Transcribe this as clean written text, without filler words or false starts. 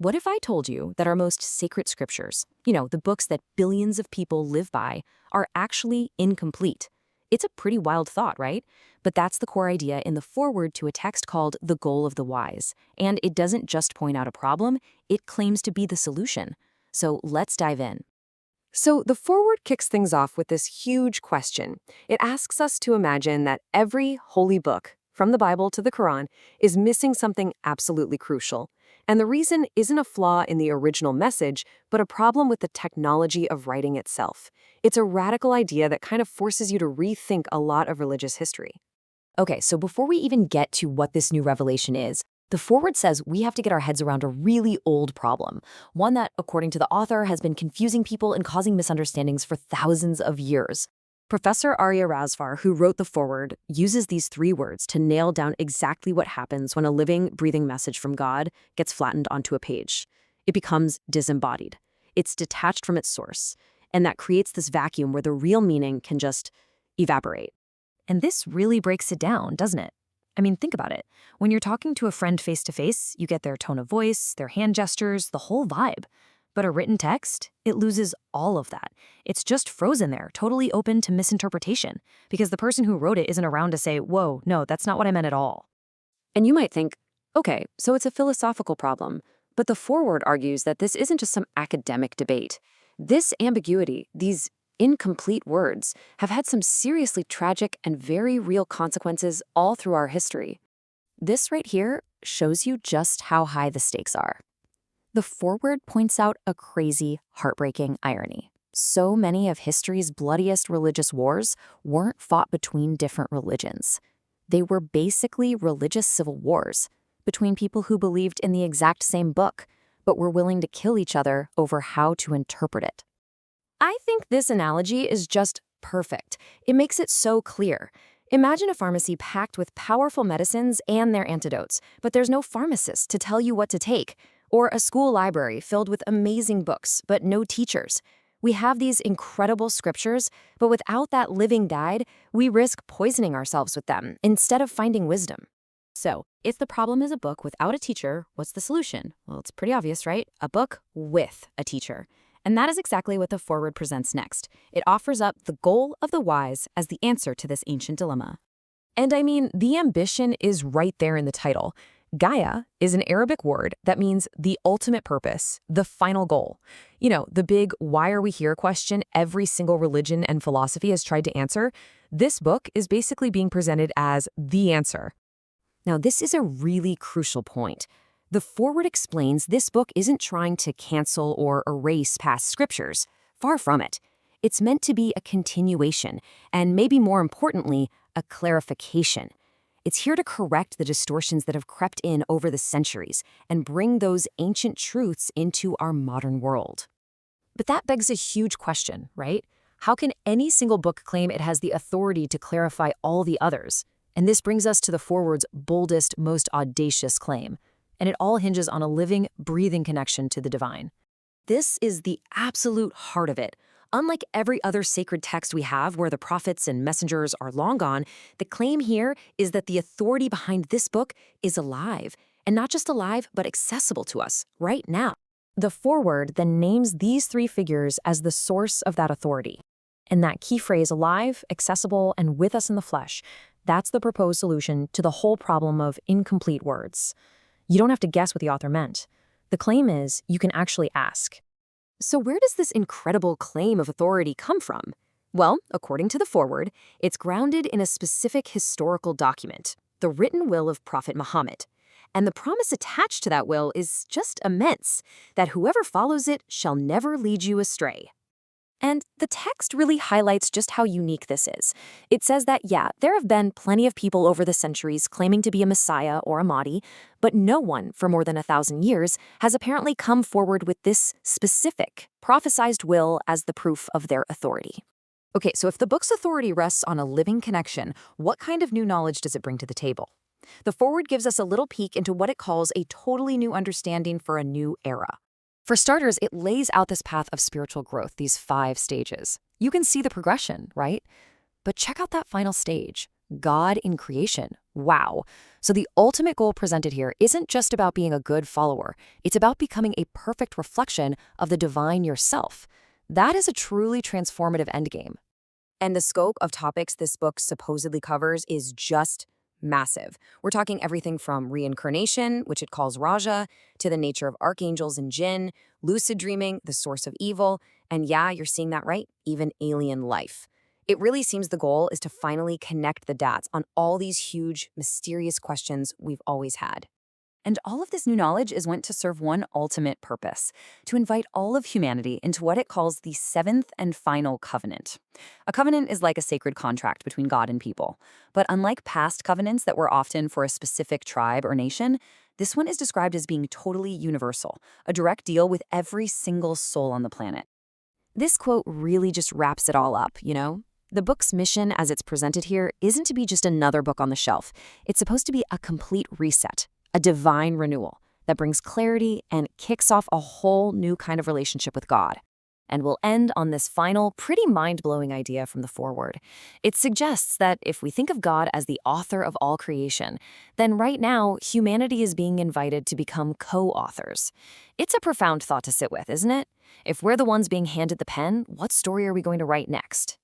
What if I told you that our most sacred scriptures, the books that billions of people live by, are actually incomplete? It's a pretty wild thought, right? But that's the core idea in the foreword to a text called The Goal of the Wise. And it doesn't just point out a problem, it claims to be the solution. So let's dive in. So the foreword kicks things off with this huge question. It asks us to imagine that every holy book, from the Bible to the Quran, is missing something absolutely crucial. And the reason isn't a flaw in the original message, but a problem with the technology of writing itself. It's a radical idea that kind of forces you to rethink a lot of religious history. Okay, so before we even get to what this new revelation is, the foreword says we have to get our heads around a really old problem, one that, according to the author, has been confusing people and causing misunderstandings for thousands of years. Professor Arya Razvar, who wrote the foreword, uses these three words to nail down exactly what happens when a living, breathing message from God gets flattened onto a page. It becomes disembodied. It's detached from its source, and that creates this vacuum where the real meaning can just evaporate. And this really breaks it down, doesn't it? I mean, think about it. When you're talking to a friend face-to-face, you get their tone of voice, their hand gestures, the whole vibe. But a written text, it loses all of that. It's just frozen there, totally open to misinterpretation, because the person who wrote it isn't around to say, whoa, no, that's not what I meant at all. And you might think, okay, so it's a philosophical problem. But the foreword argues that this isn't just some academic debate. This ambiguity, these incomplete words, have had some seriously tragic and very real consequences all through our history. This right here shows you just how high the stakes are. The foreword points out a crazy, heartbreaking irony. So many of history's bloodiest religious wars weren't fought between different religions. They were basically religious civil wars between people who believed in the exact same book, but were willing to kill each other over how to interpret it. I think this analogy is just perfect. It makes it so clear. Imagine a pharmacy packed with powerful medicines and their antidotes, but there's no pharmacist to tell you what to take. Or a school library filled with amazing books, but no teachers. We have these incredible scriptures, but without that living guide, we risk poisoning ourselves with them instead of finding wisdom. So, if the problem is a book without a teacher, what's the solution? Well, it's pretty obvious, right? A book with a teacher. And that is exactly what the foreword presents next. It offers up the goal of the wise as the answer to this ancient dilemma. And I mean, the ambition is right there in the title. Gaia is an Arabic word that means the ultimate purpose, the final goal. The big why are we here question every single religion and philosophy has tried to answer. This book is basically being presented as the answer. Now, this is a really crucial point. The foreword explains this book isn't trying to cancel or erase past scriptures. Far from it. It's meant to be a continuation, and maybe more importantly, a clarification. It's here to correct the distortions that have crept in over the centuries and bring those ancient truths into our modern world. But that begs a huge question, right? How can any single book claim it has the authority to clarify all the others? And this brings us to the foreword's boldest, most audacious claim. And it all hinges on a living, breathing connection to the divine. This is the absolute heart of it. Unlike every other sacred text we have where the prophets and messengers are long gone, the claim here is that the authority behind this book is alive. And not just alive, but accessible to us right now. The foreword then names these three figures as the source of that authority. And that key phrase, alive, accessible, and with us in the flesh, that's the proposed solution to the whole problem of incomplete words. You don't have to guess what the author meant. The claim is you can actually ask. So where does this incredible claim of authority come from? Well, according to the foreword, it's grounded in a specific historical document, the written will of Prophet Muhammad. And the promise attached to that will is just immense, that whoever follows it shall never lead you astray. And the text really highlights just how unique this is. It says that, yeah, there have been plenty of people over the centuries claiming to be a messiah or a Mahdi, but no one for more than 1,000 years has apparently come forward with this specific, prophesized will as the proof of their authority. Okay, so if the book's authority rests on a living connection, what kind of new knowledge does it bring to the table? The foreword gives us a little peek into what it calls a totally new understanding for a new era. For starters, it lays out this path of spiritual growth, these 5 stages. You can see the progression, right? But check out that final stage, God in creation, Wow. So the ultimate goal presented here isn't just about being a good follower. It's about becoming a perfect reflection of the divine yourself. That is a truly transformative endgame. And the scope of topics this book supposedly covers is just massive. We're talking everything from reincarnation, which it calls Raja, to the nature of archangels and jinn, lucid dreaming, the source of evil, and yeah, you're seeing that right, even alien life. It really seems the goal is to finally connect the dots on all these huge, mysterious questions we've always had. And all of this new knowledge is meant to serve one ultimate purpose, to invite all of humanity into what it calls the seventh and final covenant. A covenant is like a sacred contract between God and people. But unlike past covenants that were often for a specific tribe or nation, this one is described as being totally universal, a direct deal with every single soul on the planet. This quote really just wraps it all up, you know? The book's mission, as it's presented here, isn't to be just another book on the shelf. It's supposed to be a complete reset, a divine renewal that brings clarity and kicks off a whole new kind of relationship with God. And we'll end on this final, pretty mind-blowing idea from the foreword. It suggests that if we think of God as the author of all creation, then right now, humanity is being invited to become co-authors. It's a profound thought to sit with, isn't it? If we're the ones being handed the pen, what story are we going to write next?